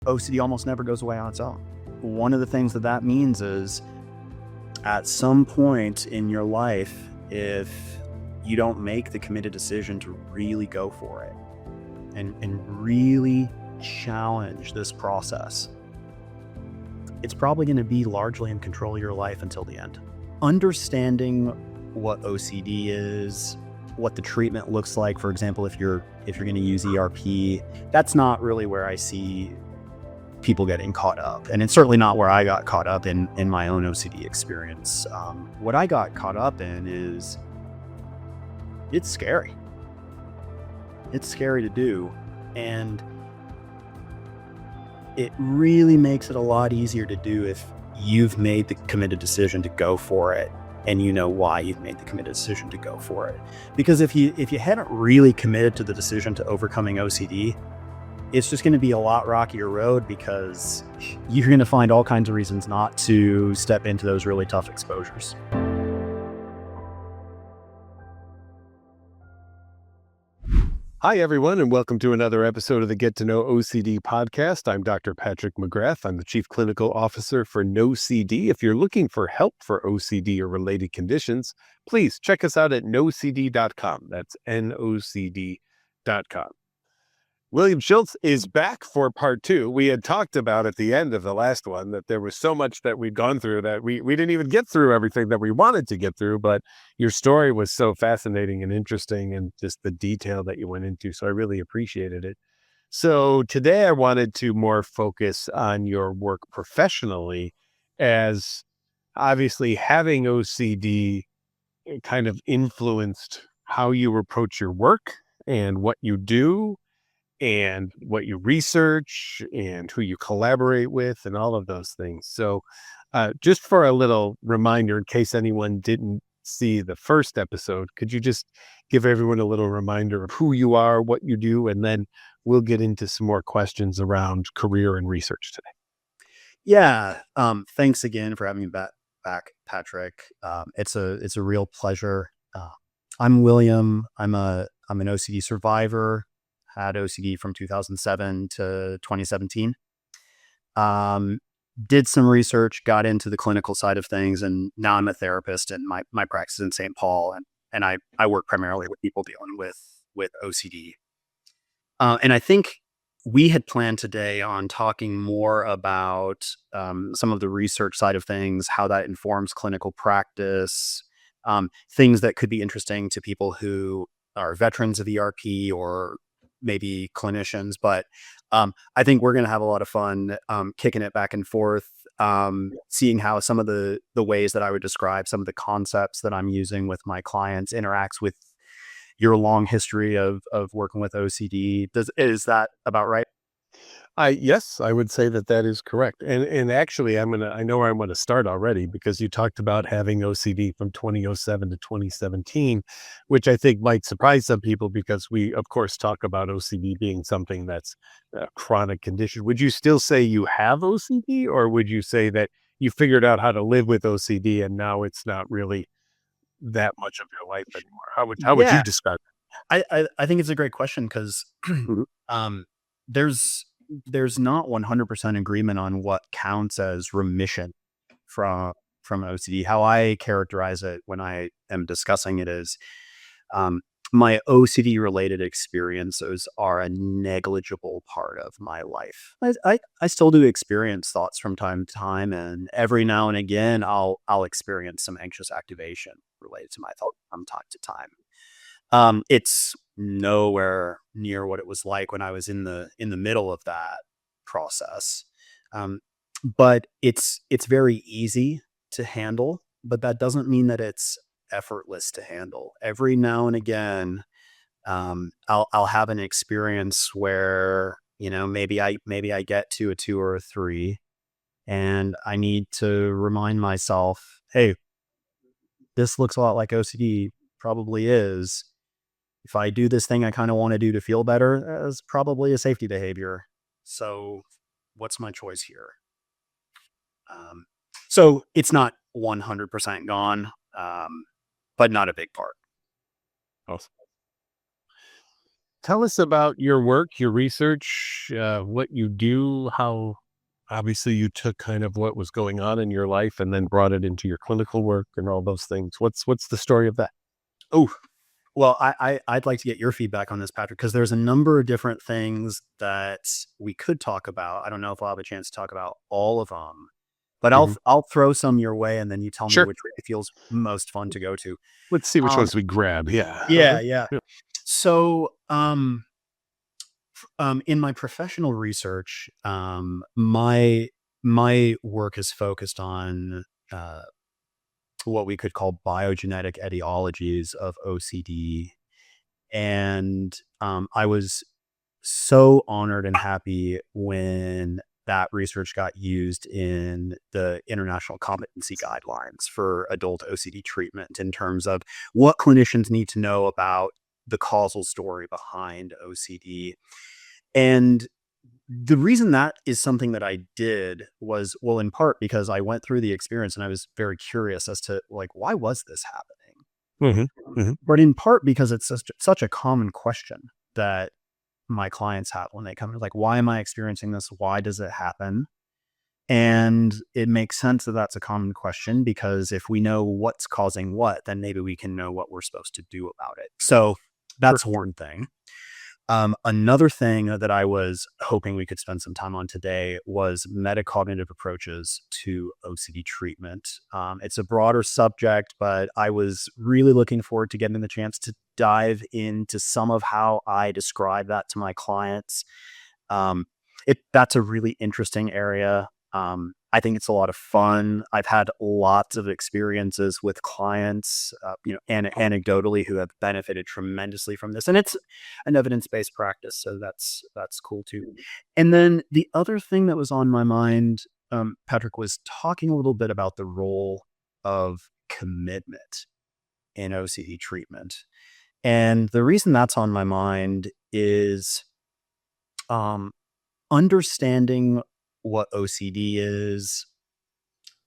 OCD almost never goes away on its own. One of the things that means is at some point in your life, if you don't make the committed decision to really go for it and really challenge this process, it's probably going to be largely in control of your life until the end. Understanding what OCD is, what the treatment looks like, for example, if you're going to use ERP, that's not really where I see people getting caught up. And it's certainly not where I got caught up in my own OCD experience. What I got caught up in is it's scary. It's scary to do. And it really makes it a lot easier to do if you've made the committed decision to go for it and you know why you've made the committed decision to go for it. Because if you hadn't really committed to the decision to overcoming OCD, it's just going to be a lot rockier road because you're going to find all kinds of reasons not to step into those really tough exposures. Hi, everyone, and welcome to another episode of the Get to Know OCD podcast. I'm Dr. Patrick McGrath. I'm the Chief Clinical Officer for NOCD. If you're looking for help for OCD or related conditions, please check us out at NOCD.com. That's NOCD.com. William Schultz is back for part 2. We had talked about at the end of the last one that there was so much that we'd gone through that we didn't even get through everything that we wanted to get through, but your story was so fascinating and interesting and just the detail that you went into. So I really appreciated it. So today I wanted to more focus on your work professionally, as obviously having OCD kind of influenced how you approach your work and what you do and what you research and who you collaborate with and all of those things. So just for a little reminder, in case anyone didn't see the first episode, could you just give everyone a little reminder of who you are, what you do, and then we'll get into some more questions around career and research today. Yeah. Thanks again for having me back, Patrick. It's a real pleasure. I'm William. I'm an OCD survivor. Had OCD from 2007 to 2017. Did some research, got into the clinical side of things, and now I'm a therapist and my practice is in St. Paul. And I work primarily with people dealing with OCD. And I think we had planned today on talking more about some of the research side of things, how that informs clinical practice, things that could be interesting to people who are veterans of ERP or maybe clinicians, but I think we're going to have a lot of fun kicking it back and forth, seeing how some of the ways that I would describe some of the concepts that I'm using with my clients interacts with your long history of working with OCD. Is that about right? Yes, I would say that is correct. And actually, I know where I'm going to start already, because you talked about having OCD from 2007 to 2017, which I think might surprise some people because we, of course, talk about OCD being something that's a chronic condition. Would you still say you have OCD, or would you say that you figured out how to live with OCD and now it's not really that much of your life anymore? How would you Yeah, describe I think it's a great question because it? there's not 100% agreement on what counts as remission from OCD. How I characterize it when I am discussing it is my OCD related experiences are a negligible part of my life. I still do experience thoughts from time to time, and every now and again I'll experience some anxious activation related to my thought from time to time. It's nowhere near what it was like when I was in the middle of that process. But it's very easy to handle, but that doesn't mean that it's effortless to handle. Every now and again, I'll have an experience where, maybe I get to a 2 or a 3 and I need to remind myself, hey, this looks a lot like OCD, probably is. If I do this thing I kind of want to do to feel better, that's probably a safety behavior. So what's my choice here? So it's not 100% gone, but not a big part. Awesome. Tell us about your work, your research, what you do, how obviously you took kind of what was going on in your life and then brought it into your clinical work and all those things. What's the story of that? Oh, well, I'd like to get your feedback on this, Patrick, because there's a number of different things that we could talk about. I don't know if I'll have a chance to talk about all of them, but Mhm. I'll throw some your way, and then you tell me Sure. which way it feels most fun to go to. Let's see which Um, ones we grab. Yeah. yeah, Uh-huh. yeah. Yeah. So, in my professional research, my work is focused on uh, what we could call biogenetic etiologies of OCD, and I was so honored and happy when that research got used in the international competency guidelines for adult OCD treatment in terms of what clinicians need to know about the causal story behind OCD. And the reason that is something that I did was, well, in part because I went through the experience and I was very curious as to like, why was this happening? Mhm. Mhm. But in part because it's such a common question that my clients have when they come in, like, why am I experiencing this? Why does it happen? And it makes sense that that's a common question because if we know what's causing what, then maybe we can know what we're supposed to do about it. So Sure. that's one thing. Another thing that I was hoping we could spend some time on today was metacognitive approaches to OCD treatment. It's a broader subject, but I was really looking forward to getting the chance to dive into some of how I describe that to my clients. Um, that's a really interesting area. I think it's a lot of fun. I've had lots of experiences with clients, anecdotally, who have benefited tremendously from this, and it's an evidence-based practice, so that's cool too. And then the other thing that was on my mind, Patrick, was talking a little bit about the role of commitment in OCD treatment, and the reason that's on my mind is um, understanding what OCD is,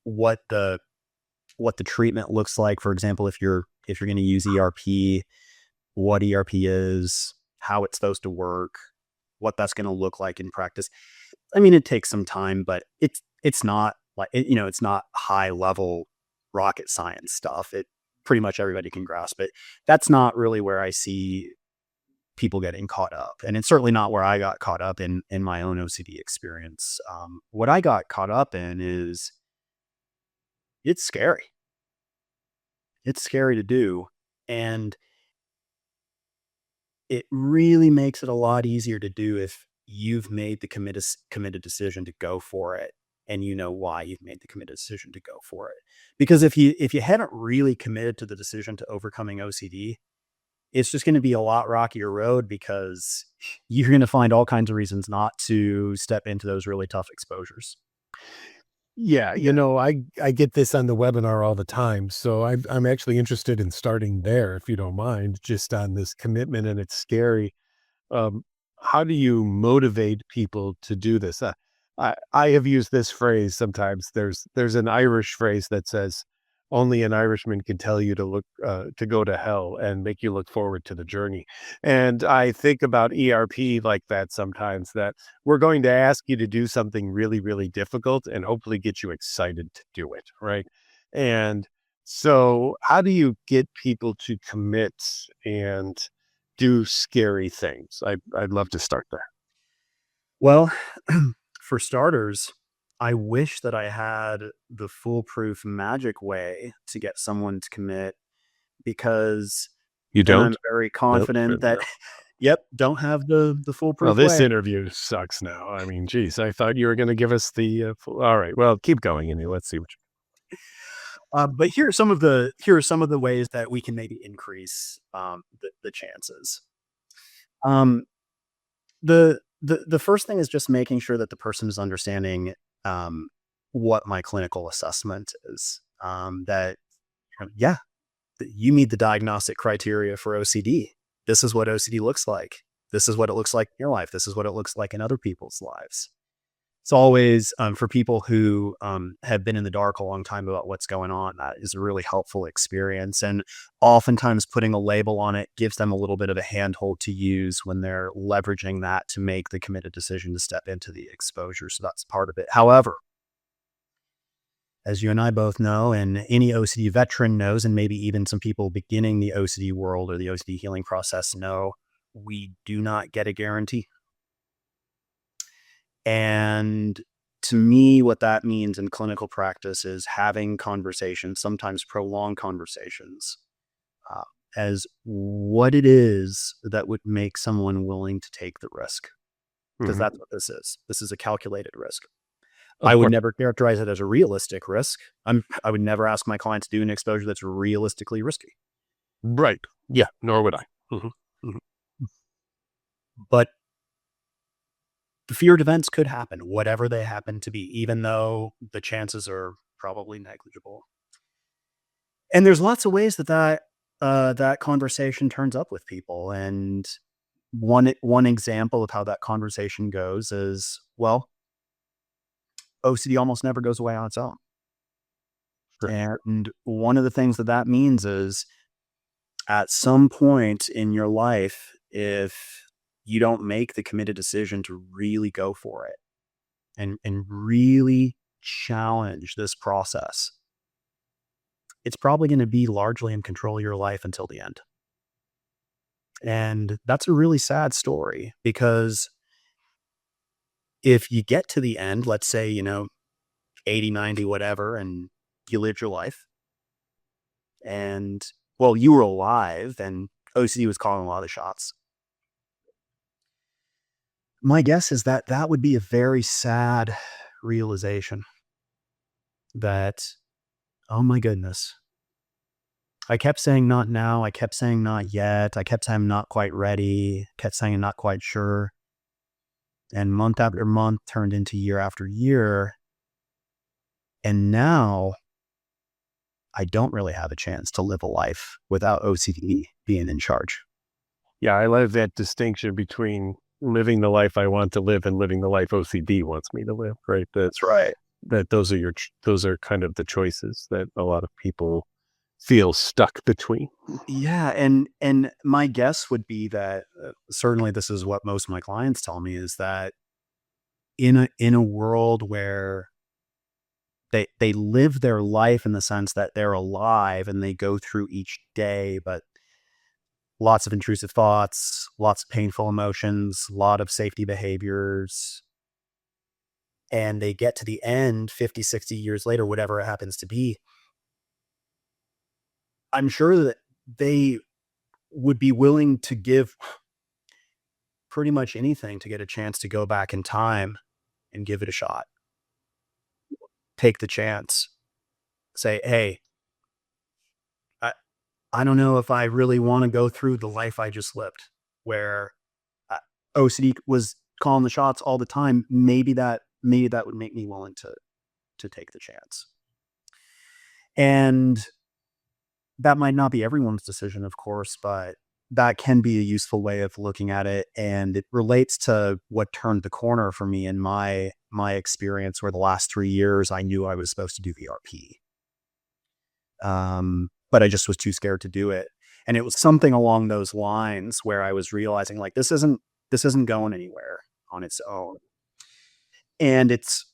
what the what the treatment looks like. For example, if you're going to use ERP, what ERP is, how it's supposed to work, what that's going to look like in practice. I mean, it takes some time, but it's not like it's not high level rocket science stuff. It pretty much everybody can grasp it. That's not really where I see people getting caught up, and it's certainly not where I got caught up in my own OCD experience. What I got caught up in is it's scary. It's scary to do, and it really makes it a lot easier to do if you've made the committed decision to go for it, and you know why you've made the committed decision to go for it. Because if you hadn't really committed to the decision to overcoming OCD, it's just going to be a lot rockier road because you're going to find all kinds of reasons not to step into those really tough exposures. Yeah, You know, I get this on the webinar all the time, so I'm actually interested in starting there, if you don't mind, just on this commitment, and it's scary. Um, how do you motivate people to do this? I have used this phrase sometimes. There's an Irish phrase that says, "Only an Irishman can tell you to go to hell and make you look forward to the journey." And I think about ERP like that sometimes. That we're going to ask you to do something really, really difficult and hopefully get you excited to do it, right? And so, how do you get people to commit and do scary things? I'd love to start there. Well, for starters, I wish that I had the foolproof magic way to get someone to commit because You then I'm don't? very Nope. confident that, yep, don't have the Well, foolproof this way. interview sucks now. I mean, geez, I thought you were going to give us the. All right. Well, keep going anyway. Let's see what. But here are some of the ways that we can maybe increase the chances. Um, the first thing is just making sure that the person is understanding um, what my clinical assessment is. That yeah, you meet the diagnostic criteria for OCD. This is what OCD looks like. This is what it looks like in your life. This is what it looks like in other people's lives. It's always for people who have been in the dark a long time about what's going on. That is a really helpful experience. And oftentimes putting a label on it gives them a little bit of a handhold to use when they're leveraging that to make the committed decision to step into the exposure. So that's part of it. However, as you and I both know, and any OCD veteran knows, and maybe even some people beginning the OCD world or the OCD healing process know, we do not get a guarantee. And to me, what that means in clinical practice is having conversations, sometimes prolonged conversations, as what it is that would make someone willing to take the risk. Because that's what this is. This is a calculated risk. I would never characterize it as a realistic risk. I would never ask my client to do an exposure that's realistically risky. Right. Yeah. Nor would I. But the feared events could happen, whatever they happen to be, even though the chances are probably negligible. And there's lots of ways that conversation turns up with people. And one example of how that conversation goes is, well, OCD almost never goes away on its own. Sure. And one of the things that means is at some point in your life, if you don't make the committed decision to really go for it and really challenge this process, it's probably going to be largely in control of your life until the end. And that's a really sad story, because if you get to the end, let's say, 80, 90, whatever, and you lived your life and, well, you were alive and OCD was calling a lot of the shots. My guess is that would be a very sad realization that, oh my goodness, I kept saying not now. I kept saying not yet. I kept saying I'm not quite ready. Kept saying I'm not quite sure. And month after month turned into year after year. And now I don't really have a chance to live a life without OCD being in charge. Yeah. I love that distinction between living the life I want to live and living the life OCD wants me to live. Right. That's right. That those are kind of the choices that a lot of people feel stuck between. Yeah. And my guess would be that certainly this is what most of my clients tell me, is that in a world where they live their life in the sense that they're alive and they go through each day, but lots of intrusive thoughts, lots of painful emotions, a lot of safety behaviors, and they get to the end 50, 60 years later, whatever it happens to be, I'm sure that they would be willing to give pretty much anything to get a chance to go back in time and give it a shot. Take the chance. Say, hey, I don't know if I really want to go through the life I just lived, where OCD was calling the shots all the time. Maybe that would make me willing to take the chance. And that might not be everyone's decision, of course, but that can be a useful way of looking at it. And it relates to what turned the corner for me in my experience, where the last 3 years I knew I was supposed to do ERP. But I just was too scared to do it. And it was something along those lines where I was realizing, like, this isn't going anywhere on its own. And it's,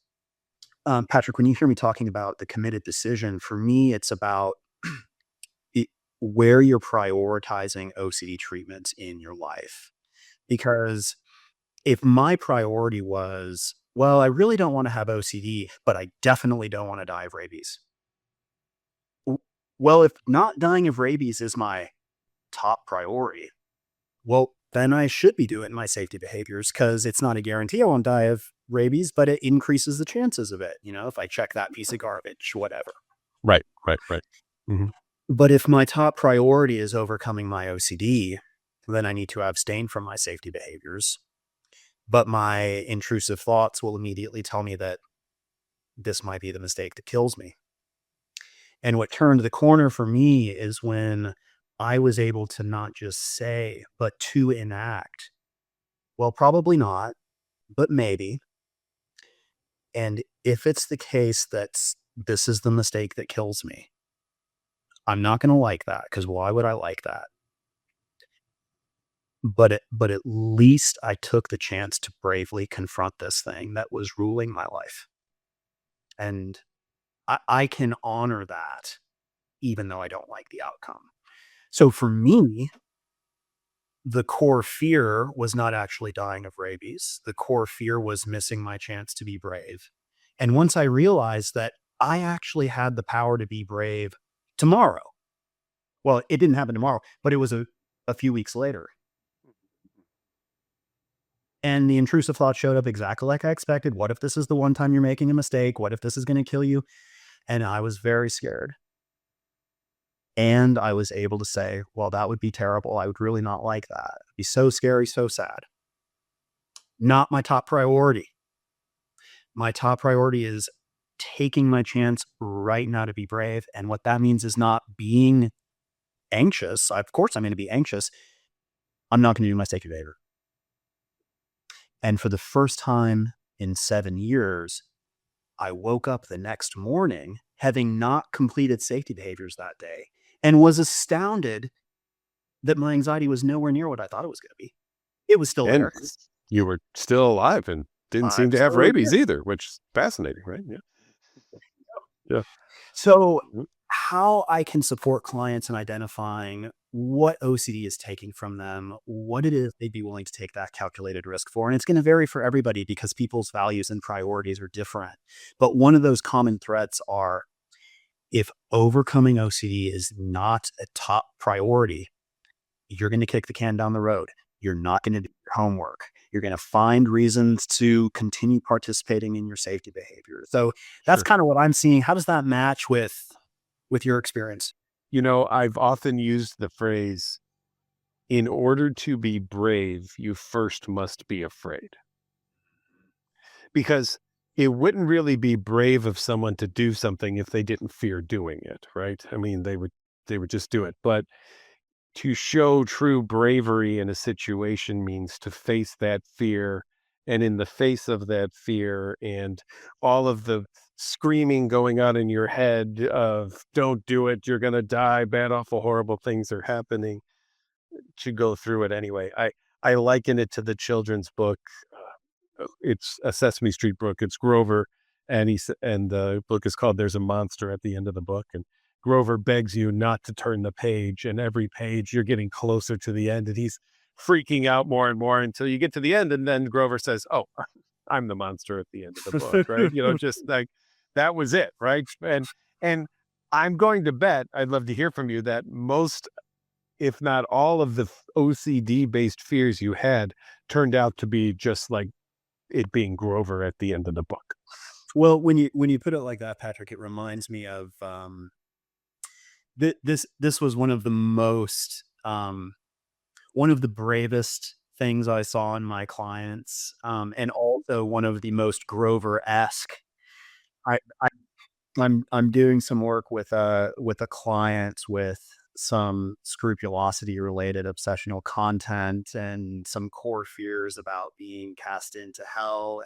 Patrick, when you hear me talking about the committed decision, for me, it's about where you're prioritizing OCD treatments in your life. Because if my priority was, well, I really don't want to have OCD, but I definitely don't want to die of rabies. Well, if not dying of rabies is my top priority, well, then I should be doing my safety behaviors, because it's not a guarantee I won't die of rabies, but it increases the chances of it. If I check that piece of garbage, whatever. Right. But if my top priority is overcoming my OCD, then I need to abstain from my safety behaviors. But my intrusive thoughts will immediately tell me that this might be the mistake that kills me. And what turned the corner for me is when I was able to not just say, but to enact, well, probably not, but maybe. And if it's the case that this is the mistake that kills me, I'm not going to like that, because why would I like that? But at least I took the chance to bravely confront this thing that was ruling my life. And I can honor that, even though I don't like the outcome. So for me, the core fear was not actually dying of rabies. The core fear was missing my chance to be brave. And once I realized that I actually had the power to be brave tomorrow, well, it didn't happen tomorrow, but it was a few weeks later. And the intrusive thought showed up exactly like I expected. What if this is the one time you're making a mistake? What if this is going to kill you? And I was very scared. And I was able to say, well, that would be terrible. I would really not like that. It'd be so scary, so sad. Not my top priority. My top priority is taking my chance right now to be brave. And what that means is not being anxious. Of course, I'm going to be anxious. I'm not going to do my safety behavior. And for the first time in 7 years, I woke up the next morning having not completed safety behaviors that day, and was astounded that my anxiety was nowhere near what I thought it was going to be. It was still And there. you were still alive and didn't seem I'm to have still rabies here. either, which is fascinating, right? Yeah. Yeah. So Mhm. how I can support clients in identifying what OCD is taking from them, what it is they'd be willing to take that calculated risk for. And it's going to vary for everybody because people's values and priorities are different. But one of those common threads are, if overcoming OCD is not a top priority, you're going to kick the can down the road. You're not going to do your homework. You're going to find reasons to continue participating in your safety behavior. So that's Sure. kind of what I'm seeing. How does that match with your experience? I've often used the phrase, in order to be brave, you first must be afraid. Because it wouldn't really be brave of someone to do something if they didn't fear doing it, right? I mean, they would just do it. But to show true bravery in a situation means to face that fear. And in the face of that fear and all of the screaming going on in your head of, don't do it, you're going to die, bad, awful, horrible things are happening, to go through it anyway. I liken it to the children's book. It's a Sesame Street book. It's Grover, and the book is called "There's a Monster" at the end of the book, and Grover begs you not to turn the page, and every page you're getting closer to the end, and he's freaking out more and more until you get to the end, and then Grover says, "Oh, I'm the monster at the end of the book," right? Just like that was it, right? And I'm going to bet, I'd love to hear from you, that most, if not all, of the OCD based fears you had turned out to be just like it being Grover at the end of the book. Well, when you put it like that, Patrick, it reminds me of this was one of the most one of the bravest things I saw in my clients, and also one of the most Grover-esque. I I'm doing some work with a client with some scrupulosity related obsessional content and some core fears about being cast into hell.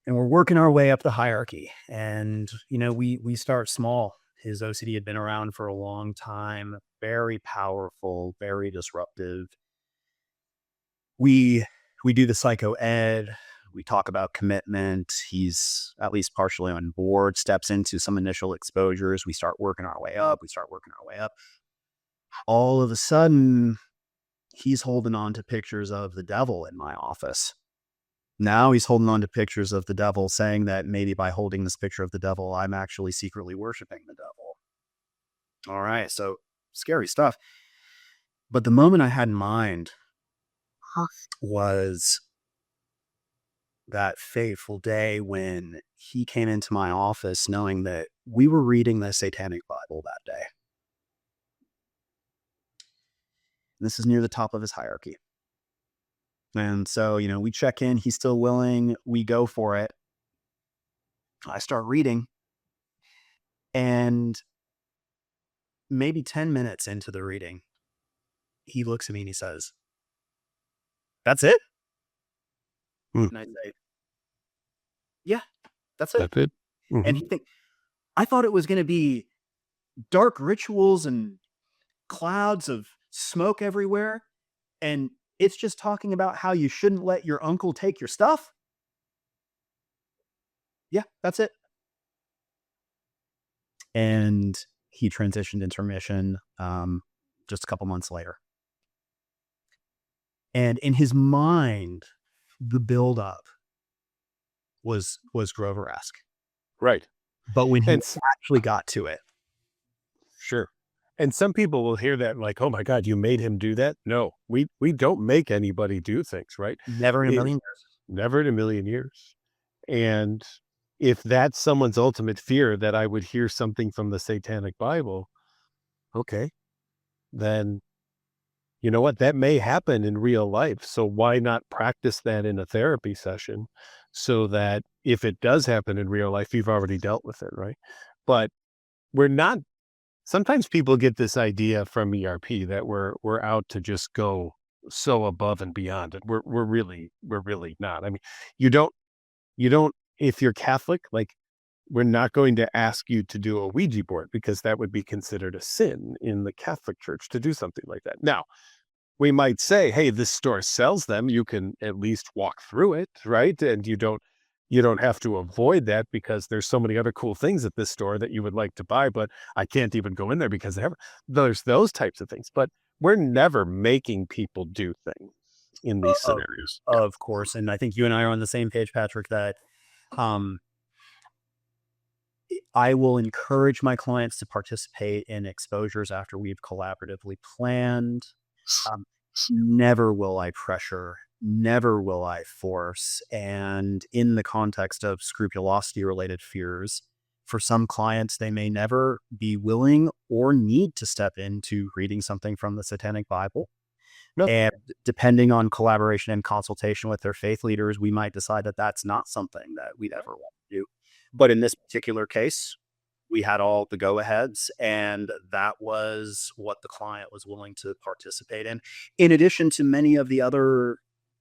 And we're working our way up the hierarchy. And, we start small. His OCD had been around for a long time, very powerful, very disruptive. We do the psycho ed. We talk about commitment. He's at least partially on board, steps into some initial exposures. We start working our way up. All of a sudden, he's holding on to pictures of the devil in my office. Now he's holding on to pictures of the devil, saying that maybe by holding this picture of the devil, I'm actually secretly worshiping the devil. All right, so scary stuff. But the moment I had in mind was that fateful day when he came into my office knowing that we were reading the Satanic Bible that day. This is near the top of his hierarchy. And so, we check in, he's still willing, we go for it. I start reading, and maybe 10 minutes into the reading, he looks at me and he says, "That's it?" Hmm. And I say, That's it. That's it. And he think, I thought it was going to be dark rituals and clouds of smoke everywhere. And it's just talking about how you shouldn't let your uncle take your stuff. Yeah, that's it. And he transitioned into remission just a couple months later. And in his mind, the buildup was Grover-esque. Right. But when he And actually got to it, sure. And some people will hear that like, oh my God, you made him do that. No, we don't make anybody do things, right? never in a million years. Never in a million years. And if that's someone's ultimate fear, that I would hear something from the Satanic Bible, okay, then you know what? That may happen in real life. So why not practice that in a therapy session so that if it does happen in real life, you've already dealt with it, right? But we're not, sometimes people get this idea from ERP that we're out to just go so above and beyond it. We're really not. I mean, you don't, if you're Catholic, like, we're not going to ask you to do a Ouija board because that would be considered a sin in the Catholic Church to do something like that. Now, we might say, hey, this store sells them. You can at least walk through it, right? And you don't have to avoid that because there's so many other cool things at this store that you would like to buy, but I can't even go in there because there's those types of things. But we're never making people do things in these scenarios. Of course. And I think you and I are on the same page, Patrick, that I will encourage my clients to participate in exposures after we've collaboratively planned. Never will I pressure, never will I force. And in the context of scrupulosity related fears, for some clients, they may never be willing or need to step into reading something from the Satanic Bible. No. And depending on collaboration and consultation with their faith leaders, we might decide that that's not something that we'd ever want to do. But in this particular case, we had all the go-aheads, and that was what the client was willing to participate in addition to many of the other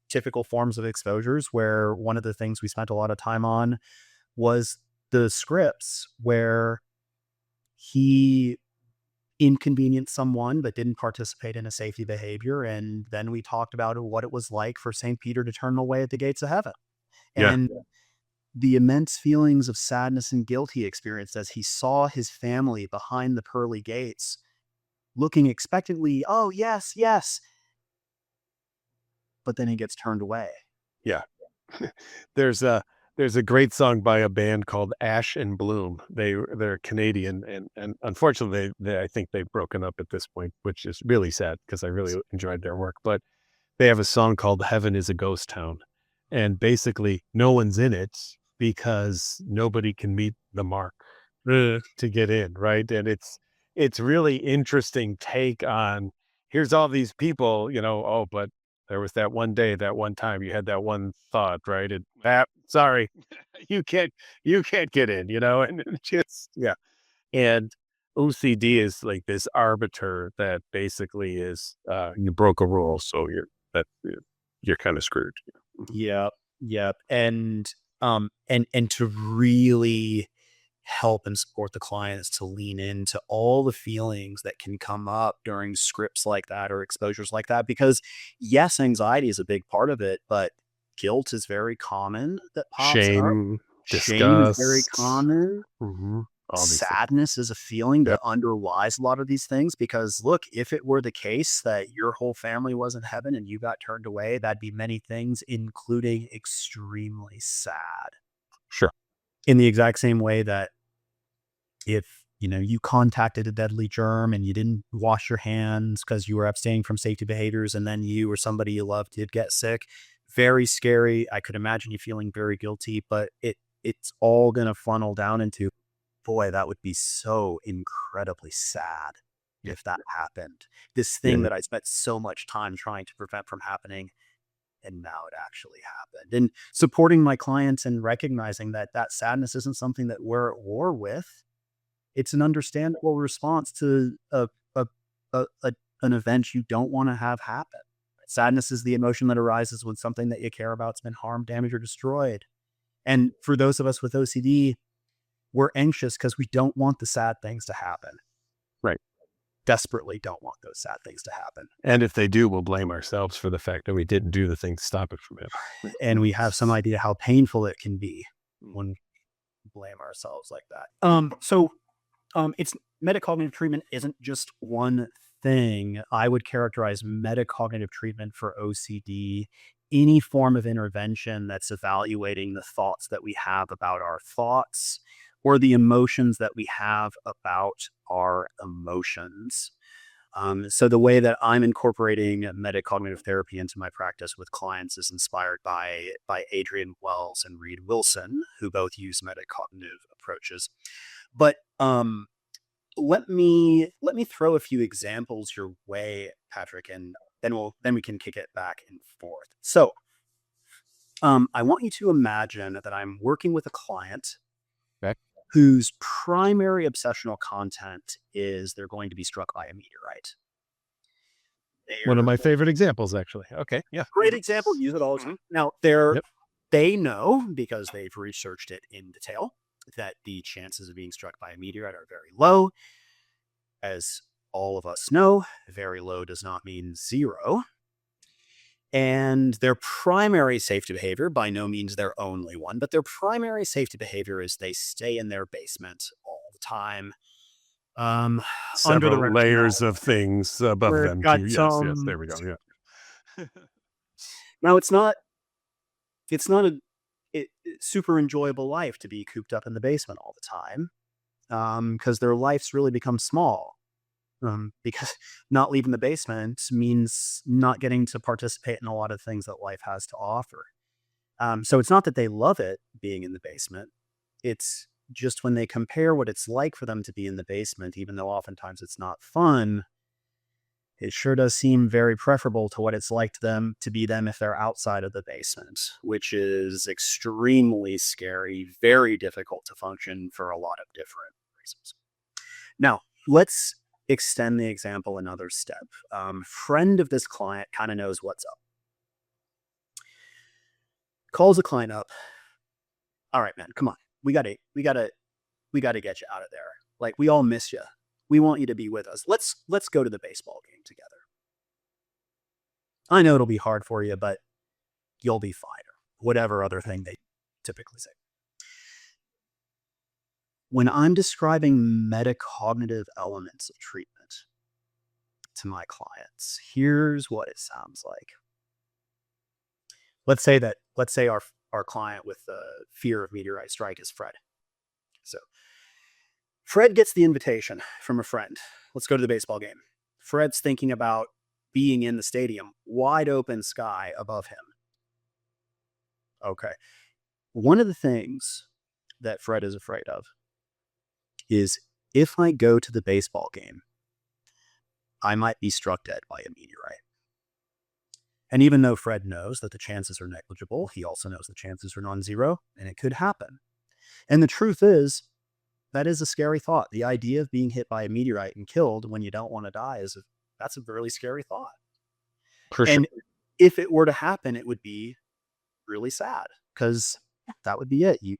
typical forms of exposures, where one of the things we spent a lot of time on was the scripts, where he inconvenienced someone but didn't participate in a safety behavior. And then we talked about what it was like for St. Peter to turn away at the gates of heaven. And the immense feelings of sadness and guilt he experienced as he saw his family behind the pearly gates, looking expectantly, oh, yes, yes. But then he gets turned away. Yeah. There's a great song by a band called Ash and Bloom. They're Canadian, and unfortunately, I think they've broken up at this point, which is really sad because I really enjoyed their work. But they have a song called Heaven is a Ghost Town. And basically, no one's in it because nobody can meet the mark to get in, right? And it's really interesting take on, here's all these people, oh, but there was that one day, that one time you had that one thought, right? And sorry, you can't get in, and just, yeah. And OCD is like this arbiter that basically is, you broke a rule, so you're kind of screwed. Yep. And to really help and support the clients to lean into all the feelings that can come up during scripts like that or exposures like that, because yes, anxiety is a big part of it, but guilt is very common that pops up. Shame is very common. Sadness is a feeling that underlies a lot of these things, because look, if it were the case that your whole family was in heaven and you got turned away, that'd be many things, including extremely sad. Sure. In the exact same way that if, you contacted a deadly germ and you didn't wash your hands because you were abstaining from safety behaviors, and then you or somebody you loved did get sick, very scary. I could imagine you feeling very guilty, but it's all going to funnel down into, boy, that would be so incredibly sad if that happened. This thing that I spent so much time trying to prevent from happening, and now it actually happened. And supporting my clients and recognizing that sadness isn't something that we're at war with. It's an understandable response to an event you don't want to have happen. Sadness is the emotion that arises when something that you care about has been harmed, damaged, or destroyed. And for those of us with OCD, we're anxious because we don't want the sad things to happen. Right. Desperately don't want those sad things to happen. And if they do, we'll blame ourselves for the fact that we didn't do the thing to stop it from happening. And we have some idea how painful it can be when we blame ourselves like that. So it's metacognitive treatment isn't just one thing. I would characterize metacognitive treatment for OCD any form of intervention that's evaluating the thoughts that we have about our thoughts or the emotions that we have about our emotions. So the way that I'm incorporating metacognitive therapy into my practice with clients is inspired by Adrian Wells and Reed Wilson, who both use metacognitive approaches. But let me throw a few examples your way, Patrick, and then we can kick it back and forth. So I want you to imagine that I'm working with a client whose primary obsessional content is they're going to be struck by a meteorite. One of my favorite examples, actually. Okay, yeah. Great example. Use it all the time. Now, they know, because they've researched it in detail, that the chances of being struck by a meteorite are very low. As all of us know, very low does not mean zero. And their primary safety behavior, by no means their only one, but their primary safety behavior is they stay in their basement all the time. Under the layers of things above them. Yes, there we go. Yeah. Now, it's not a super enjoyable life to be cooped up in the basement all the time, because their lives really become small. Because not leaving the basement means not getting to participate in a lot of things that life has to offer. So it's not that they love it being in the basement. It's just when they compare what it's like for them to be in the basement, even though oftentimes it's not fun, it sure does seem very preferable to what it's like to be them if they're outside of the basement, which is extremely scary, very difficult to function for a lot of different reasons. Now, let's extend the example another step. Friend of this client kind of knows what's up. Calls the client up. All right, man, come on. We gotta get you out of there. Like, we all miss you. We want you to be with us. Let's go to the baseball game together. I know it'll be hard for you, but you'll be fine. Or whatever other thing they typically say. When I'm describing metacognitive elements of treatment to my clients, here's what it sounds like. Let's say our client with the fear of meteorite strike is Fred. So Fred gets the invitation from a friend. Let's go to the baseball game. Fred's thinking about being in the stadium, wide open sky above him. Okay. One of the things that Fred is afraid of is, if I go to the baseball game, I might be struck dead by a meteorite. And even though Fred knows that the chances are negligible, he also knows the chances are non-zero, and it could happen. And the truth is, that is a scary thought. The idea of being hit by a meteorite and killed when you don't want to die that's a really scary thought. For sure. And if it were to happen, it would be really sad, because that would be it. You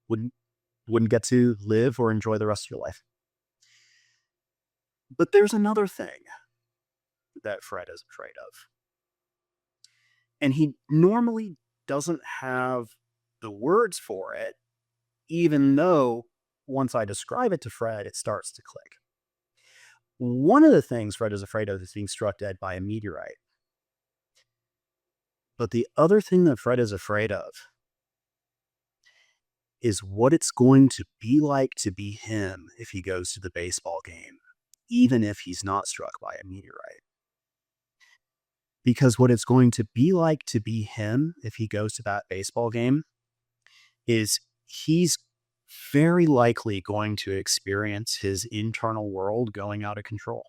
wouldn't get to live or enjoy the rest of your life. But there's another thing that Fred is afraid of. And he normally doesn't have the words for it, even though once I describe it to Fred, it starts to click. One of the things Fred is afraid of is being struck dead by a meteorite. But the other thing that Fred is afraid of is what it's going to be like to be him if he goes to the baseball game, even if he's not struck by a meteorite. Because what it's going to be like to be him if he goes to that baseball game is he's very likely going to experience his internal world going out of control.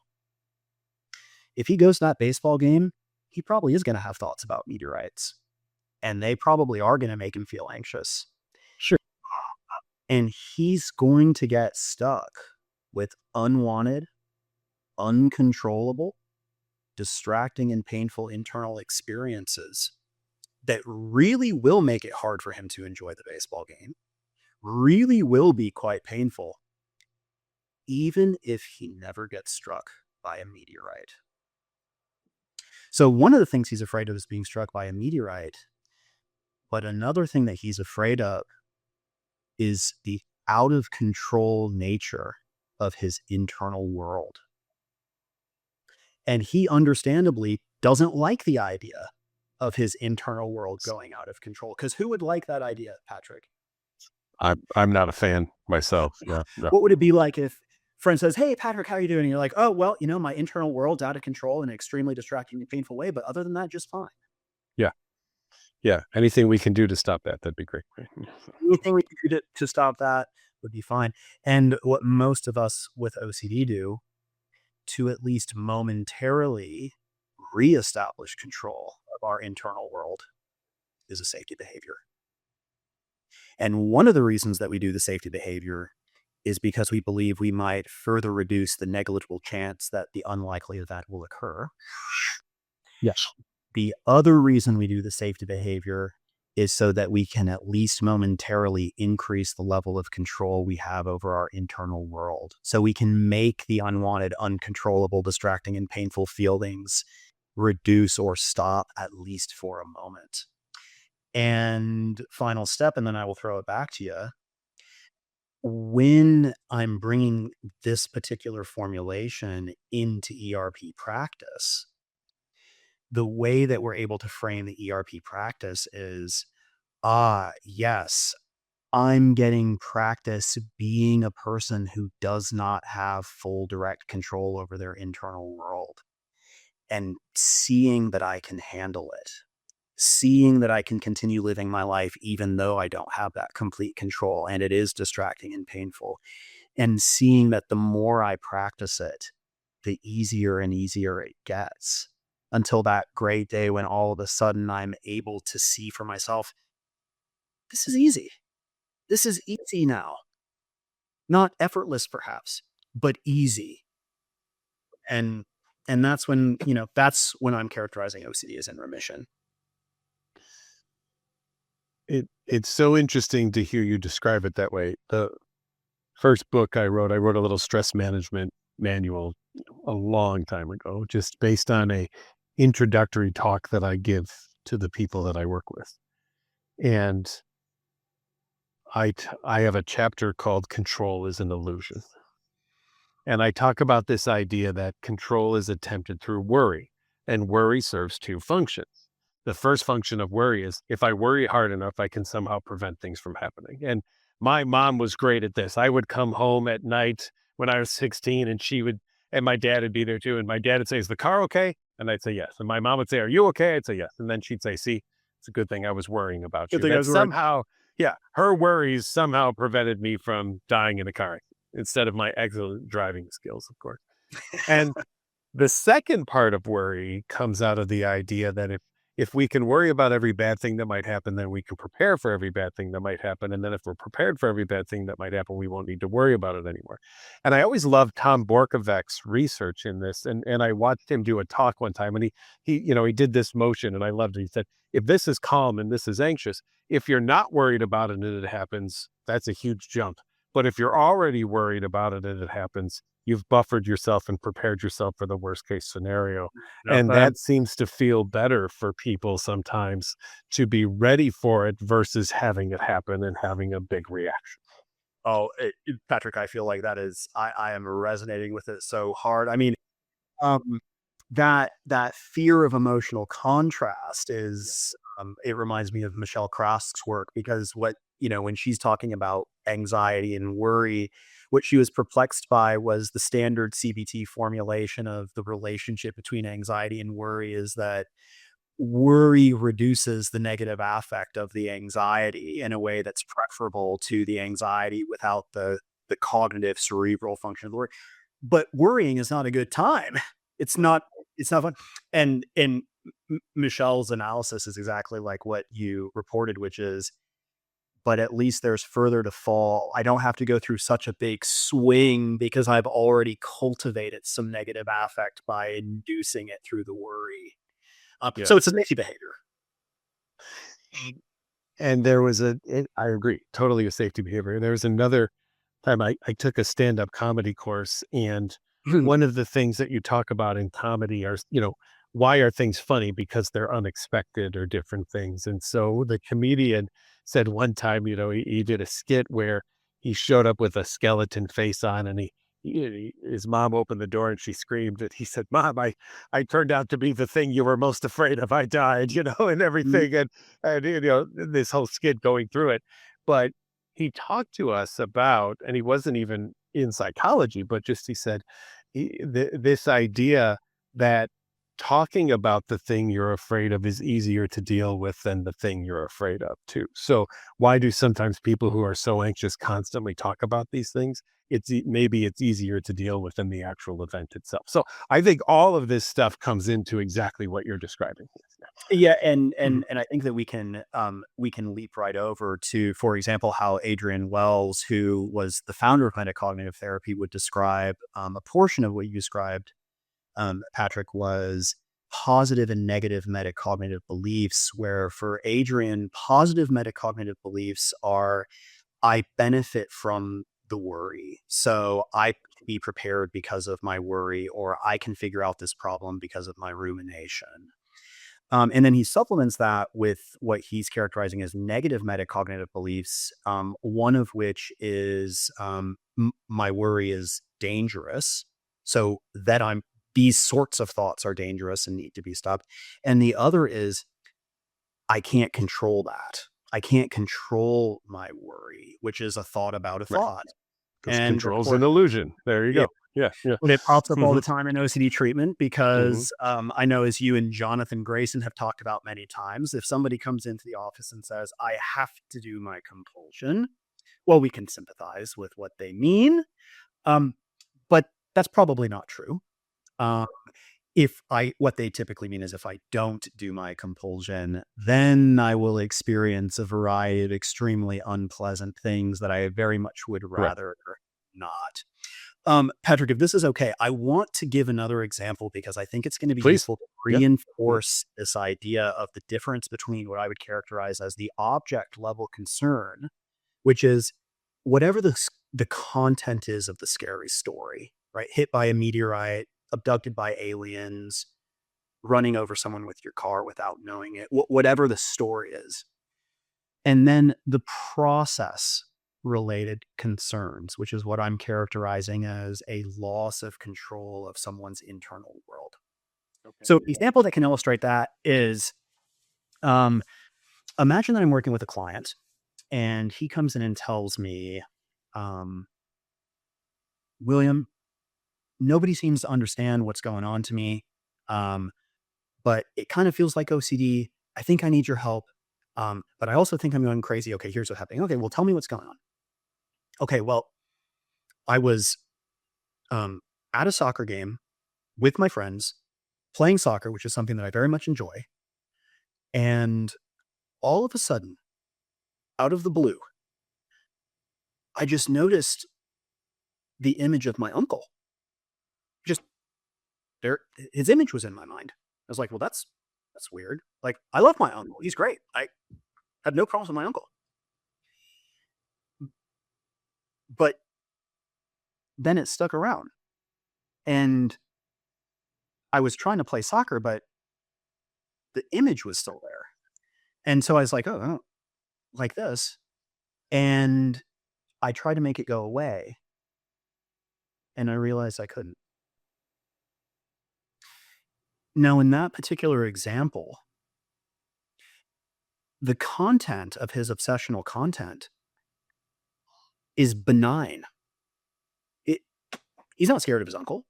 If he goes to that baseball game, he probably is going to have thoughts about meteorites, and they probably are going to make him feel anxious. Sure. And he's going to get stuck with unwanted, uncontrollable, distracting, and painful internal experiences that really will make it hard for him to enjoy the baseball game, really will be quite painful, even if he never gets struck by a meteorite. So one of the things he's afraid of is being struck by a meteorite. But another thing that he's afraid of is the out of control nature of his internal world. And he understandably doesn't like the idea of his internal world going out of control. Because who would like that idea, Patrick? I'm not a fan myself. No. What would it be like if a friend says, "Hey, Patrick, how are you doing?" And you're like, "Oh, well, my internal world's out of control in an extremely distracting and painful way. But other than that, just fine." Yeah. Yeah. Anything we can do to stop that, that'd be great. Anything we could do to stop that would be fine. And what most of us with OCD do to at least momentarily reestablish control of our internal world is a safety behavior. And one of the reasons that we do the safety behavior is because we believe we might further reduce the negligible chance that the unlikely event will occur. Yes. The other reason we do the safety behavior is so that we can at least momentarily increase the level of control we have over our internal world. So we can make the unwanted, uncontrollable, distracting, and painful feelings reduce or stop at least for a moment. And final step, and then I will throw it back to you. When I'm bringing this particular formulation into ERP practice, the way that we're able to frame the ERP practice is, yes, I'm getting practice being a person who does not have full direct control over their internal world, and seeing that I can handle it, seeing that I can continue living my life even though I don't have that complete control and it is distracting and painful, and seeing that the more I practice it, the easier and easier it gets, until that great day when all of a sudden I'm able to see for myself, this is easy. This is easy now. Not effortless, perhaps, but easy. And that's when, I'm characterizing OCD as in remission. It's so interesting to hear you describe it that way. The first book I wrote a little stress management manual a long time ago, just based on a introductory talk that I give to the people that I work with. And I have a chapter called Control is an Illusion. And I talk about this idea that control is attempted through worry, and worry serves two functions. The first function of worry is if I worry hard enough, I can somehow prevent things from happening. And my mom was great at this. I would come home at night when I was 16 and my dad would be there too. And my dad would say, "Is the car okay?" And I'd say, "Yes." And my mom would say, "Are you okay?" I'd say, "Yes." And then she'd say, "See, it's a good thing I was worrying about you." Good thing I That was worried. somehow, yeah, her worries somehow prevented me from dying in a car accident instead of my excellent driving skills, of course. And the second part of worry comes out of the idea that if we can worry about every bad thing that might happen, then we can prepare for every bad thing that might happen. And then if we're prepared for every bad thing that might happen, we won't need to worry about it anymore. And I always loved Tom Borkowicz's research in this. And I watched him do a talk one time, and he did this motion, and I loved it. He said, if this is calm and this is anxious, if you're not worried about it and it happens, that's a huge jump. But if you're already worried about it and it happens, you've buffered yourself and prepared yourself for the worst case scenario. And that seems to feel better for people sometimes, to be ready for it versus having it happen and having a big reaction. Oh, Patrick, I feel like that is, I am resonating with it so hard. I mean, that fear of emotional contrast is, it reminds me of Michelle Krask's work, because when she's talking about anxiety and worry, what she was perplexed by was the standard CBT formulation of the relationship between anxiety and worry is that worry reduces the negative affect of the anxiety in a way that's preferable to the anxiety without the cognitive cerebral function of the worry. But worrying is not a good time. It's not fun. And Michelle's analysis is exactly like what you reported, which is, but at least there's further to fall. I don't have to go through such a big swing because I've already cultivated some negative affect by inducing it through the worry. Yeah. So it's a safety behavior. And there was I agree, totally a safety behavior. There was another time I took a stand-up comedy course, and one of the things that you talk about in comedy are, why are things funny? Because they're unexpected or different things. And so the comedian said one time, he did a skit where he showed up with a skeleton face on, and his mom opened the door and she screamed, and he said, "Mom, I turned out to be the thing you were most afraid of. I died," and everything. And this whole skit going through it. But he talked to us about, and he wasn't even in psychology, but just he said, this idea that talking about the thing you're afraid of is easier to deal with than the thing you're afraid of too. So why do sometimes people who are so anxious constantly talk about these things? Maybe it's easier to deal with than the actual event itself. So I think all of this stuff comes into exactly what you're describing. Yeah, and I think that we can leap right over to, for example, how Adrian Wells, who was the founder of metacognitive therapy, would describe a portion of what you described, Patrick, was positive and negative metacognitive beliefs, where for Adrian, positive metacognitive beliefs are, I benefit from the worry. So I can be prepared because of my worry, or I can figure out this problem because of my rumination. And then he supplements that with what he's characterizing as negative metacognitive beliefs, one of which is my worry is dangerous. So that these sorts of thoughts are dangerous and need to be stopped. And the other is I can't control that. I can't control my worry, which is a thought about a thought. Because And of control's course, an illusion. There you yeah, go. Yeah. Yeah. and it pops up all the Mhm. time in OCD treatment because I know, as you and Jonathan Grayson have talked about many times, if somebody comes into the office and says, I have to do my compulsion, well, we can sympathize with what they mean. But that's probably not true. Um, what they typically mean is if I don't do my compulsion, then I will experience a variety of extremely unpleasant things that I very much would Correct. rather not. Patrick, if this is okay, I want to give another example because I think it's going to be Please. useful to Yeah. reinforce this idea of the difference between what I would characterize as the object level concern, which is whatever the content is of the scary story, right? Hit by a meteorite, abducted by aliens, running over someone with your car without knowing it, whatever the story is. And then the process related concerns, which is what I'm characterizing as a loss of control of someone's internal world. Okay. So an example that can illustrate that is, imagine that I'm working with a client and he comes in and tells me, William, nobody seems to understand what's going on to me. But it kind of feels like OCD. I think I need your help. But I also think I'm going crazy. Okay, here's what's happening. Okay, well, tell me what's going on. Okay, well, I was at a soccer game with my friends, playing soccer, which is something that I very much enjoy. And all of a sudden, out of the blue, I just noticed the image of my uncle. Just there, his image was in my mind. I was like, well, that's weird. Like, I love my uncle. He's great. I have no problems with my uncle. But then it stuck around. And I was trying to play soccer, but the image was still there. And so I was like, oh, like this. And I tried to make it go away. And I realized I couldn't. Now, in that particular example, the content of his obsessional content is benign. He's not scared of his uncle.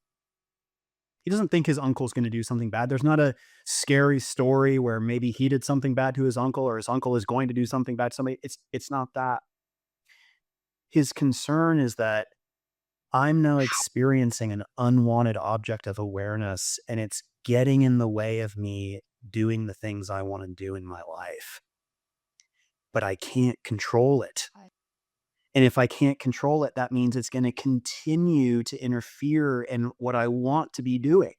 He doesn't think his uncle's going to do something bad. There's not a scary story where maybe he did something bad to his uncle or his uncle is going to do something bad to somebody. It's not that. His concern is that I'm now experiencing an unwanted object of awareness and it's getting in the way of me doing the things I want to do in my life. But I can't control it. And if I can't control it, that means it's going to continue to interfere in what I want to be doing.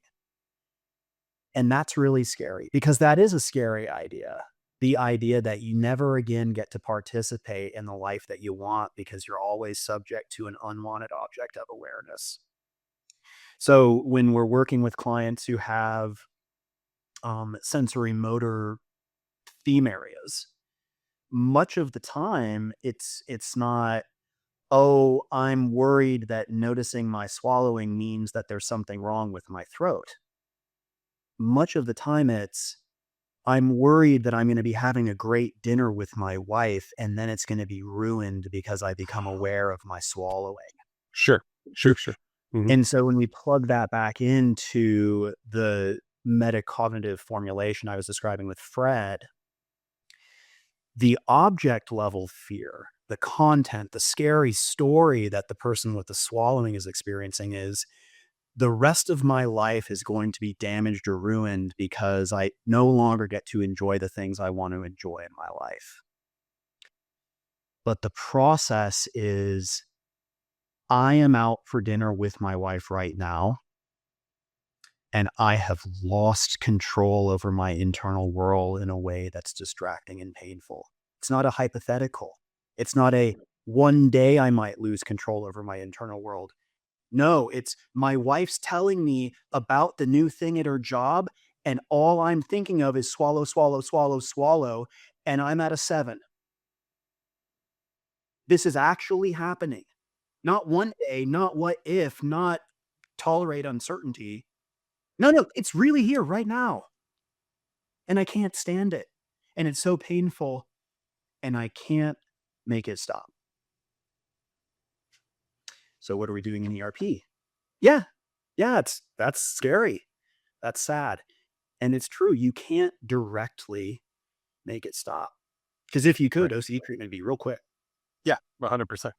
And that's really scary because that is a scary idea. the idea that you never again get to participate in the life that you want because you're always subject to an unwanted object of awareness. So when we're working with clients who have sensory motor theme areas, much of the time it's not, oh, I'm worried that noticing my swallowing means that there's something wrong with my throat. Much of the time it's, I'm worried that I'm going to be having a great dinner with my wife and then it's going to be ruined because I become aware of my swallowing. Sure. Mhm. And so when we plug that back into the metacognitive formulation I was describing with Fred, the object level fear, the content, the scary story that the person with the swallowing is experiencing is, the rest of my life is going to be damaged or ruined because I no longer get to enjoy the things I want to enjoy in my life. But the process is, I am out for dinner with my wife right now, and I have lost control over my internal world in a way that's distracting and painful. It's not a hypothetical. It's not a one day I might lose control over my internal world. No, it's my wife's telling me about the new thing at her job, and all I'm thinking of is swallow, swallow, swallow, swallow, and I'm at a 7. This is actually happening. Not one day, not what if, not tolerate uncertainty. No, it's really here right now. And I can't stand it. And it's so painful, and I can't make it stop. So what are we doing in ERP? Yeah, that's scary. That's sad. And it's true, you can't directly make it stop. Because if you could, Right. OCD treatment would be real quick. Yeah, 100%.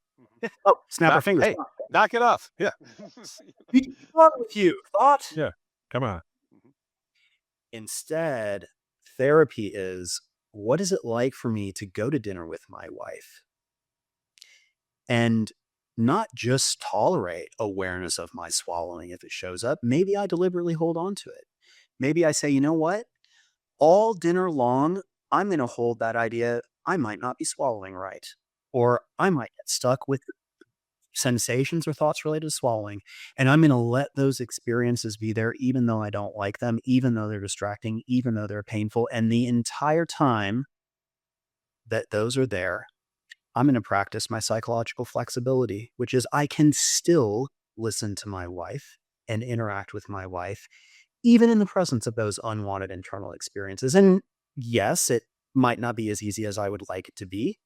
Oh, snap our fingers. Hey, knock it off. Yeah. Thought with you. Thought? Yeah. Come on. Instead, therapy is, what is it like for me to go to dinner with my wife and not just tolerate awareness of my swallowing if it shows up? Maybe I deliberately hold on to it. Maybe I say, you know what? All dinner long, I'm going to hold that idea. I might not be swallowing right, or I might get stuck with sensations or thoughts related to swallowing. And I'm going to let those experiences be there, even though I don't like them, even though they're distracting, even though they're painful. And the entire time that those are there, I'm going to practice my psychological flexibility, which is I can still listen to my wife and interact with my wife, even in the presence of those unwanted internal experiences. And yes, it might not be as easy as I would like it to be,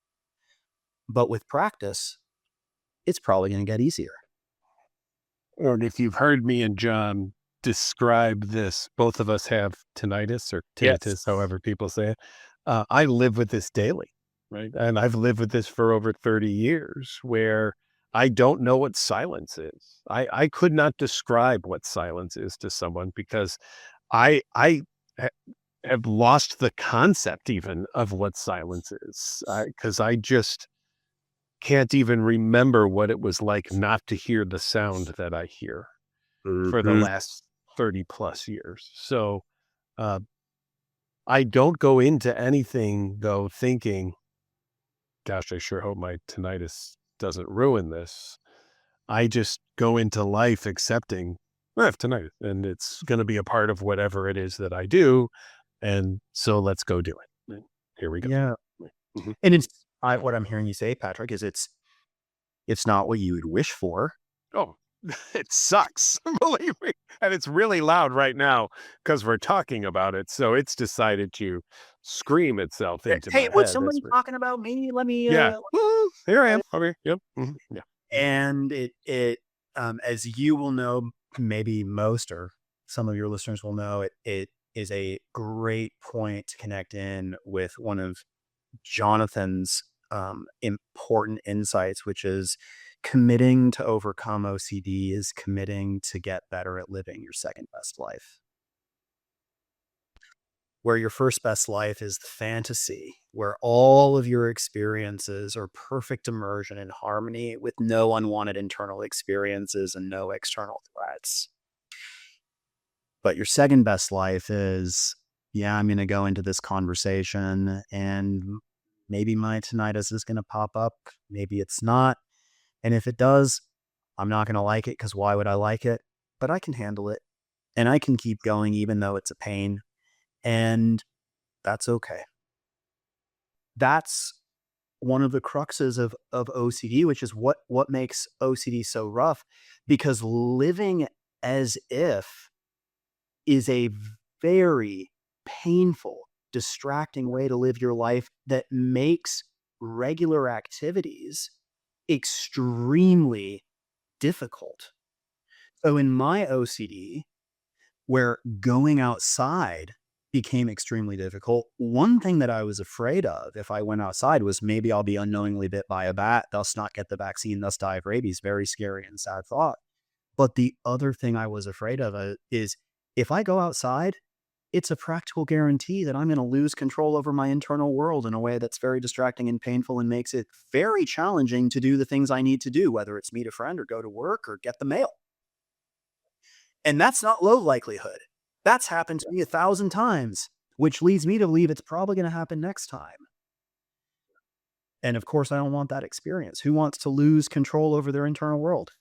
but with practice, it's probably going to get easier. Or if you've heard me and John describe this, both of us have tinnitus or tinnitus, Yes. however people say it. I live with this daily, right? And I've lived with this for over 30 years where I don't know what silence is. I could not describe what silence is to someone because I have lost the concept even of what silence is because I just can't even remember what it was like not to hear the sound that I hear for the last 30 plus years. So I don't go into anything though thinking, gosh, I sure hope my tinnitus doesn't ruin this. I just go into life accepting I have tinnitus and it's going to be a part of whatever it is that I do. And so let's go do it. And here we go. Yeah. Mhm. And it's what I'm hearing you say, Patrick, is it's not what you would wish for. Oh, it sucks, believe me. And it's really loud right now because we're talking about it. So it's decided to scream itself into my Hey, head. was That's somebody for- talking about me? Let me. Yeah. Well, here I am. Over here. Yep. Mhm. Yeah. And it as you will know, maybe most or some of your listeners will know, it is a great point to connect in with one of Jonathan's important insights, which is committing to overcome OCD is committing to get better at living your second best life. Where your first best life is the fantasy, where all of your experiences are perfect immersion and harmony with no unwanted internal experiences and no external threats. But your second best life is yeah, I'm going to go into this conversation and maybe my tinnitus is going to pop up. Maybe it's not. And if it does, I'm not going to like it because why would I like it? But I can handle it and I can keep going even though it's a pain. And that's okay. That's one of the cruxes of OCD, which is what makes OCD so rough, because living as if is a very painful, distracting way to live your life that makes regular activities extremely difficult. So in my OCD, where going outside became extremely difficult, one thing that I was afraid of if I went outside was maybe I'll be unknowingly bit by a bat, thus not get the vaccine, thus die of rabies. Very scary and sad thought. But the other thing I was afraid of is if I go outside, it's a practical guarantee that I'm going to lose control over my internal world in a way that's very distracting and painful and makes it very challenging to do the things I need to do, whether it's meet a friend or go to work or get the mail. And that's not low likelihood. That's happened to me 1,000 times, which leads me to believe it's probably going to happen next time. And of course, I don't want that experience. Who wants to lose control over their internal world?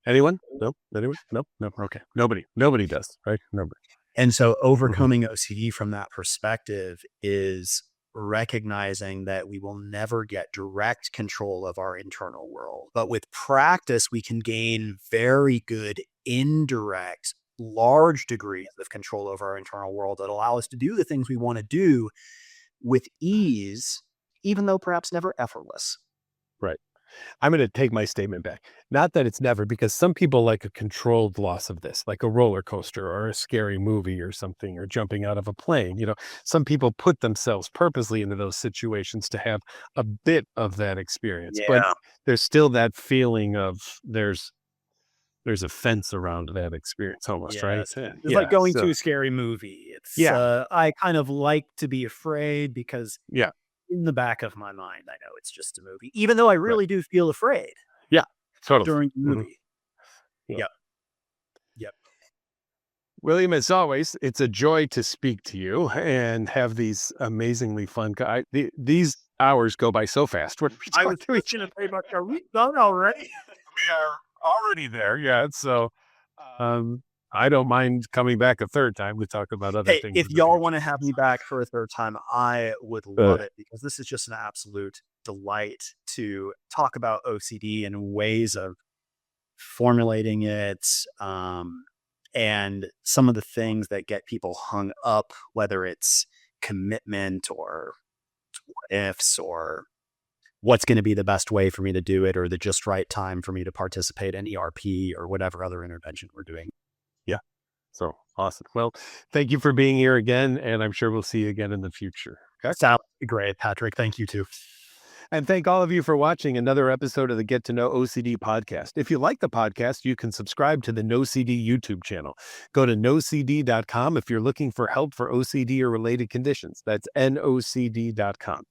Anyone? No. Anyone? No. Okay. Nobody does. Right? Nobody. And so overcoming OCD from that perspective is recognizing that we will never get direct control of our internal world. But with practice, we can gain very good indirect, large degrees of control over our internal world that allow us to do the things we want to do with ease, even though perhaps never effortless. Right. I'm going to take my statement back. Not that it's never, because some people like a controlled loss of this, like a roller coaster or a scary movie or something, or jumping out of a plane. Some people put themselves purposely into those situations to have a bit of that experience. But there's still that feeling of there's a fence around that experience almost, right? It's like going to a scary movie. It's I kind of like to be afraid because in the back of my mind, I know it's just a movie, even though I really do feel afraid. Yeah, totally. During the movie. Yep. William, as always, it's a joy to speak to you and have these amazingly fun guys. These hours go by so fast. I was thinking of pretty much, are we done already? We are already there. Yeah. So, I don't mind coming back a third time to talk about other things. If y'all want to have me back for a third time, I would love it, because this is just an absolute delight to talk about OCD and ways of formulating it, and some of the things that get people hung up, whether it's commitment or what ifs or what's going to be the best way for me to do it or the just right time for me to participate in ERP or whatever other intervention we're doing. Yeah. So awesome. Well, thank you for being here again, and I'm sure we'll see you again in the future. Okay. Sounds great, Patrick. Thank you too. And thank all of you for watching another episode of the Get to Know OCD podcast. If you like the podcast, you can subscribe to the NOCD YouTube channel. Go to NOCD.com if you're looking for help for OCD or related conditions. That's NOCD.com.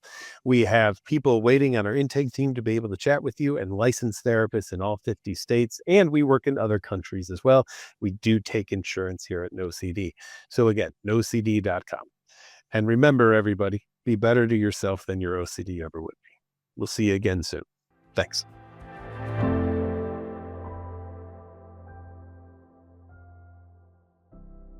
We have people waiting on our intake team to be able to chat with you, and licensed therapists in all 50 states. And we work in other countries as well. We do take insurance here at NOCD. So again, NOCD.com. And remember, everybody, be better to yourself than your OCD ever would be. We'll see you again soon. Thanks.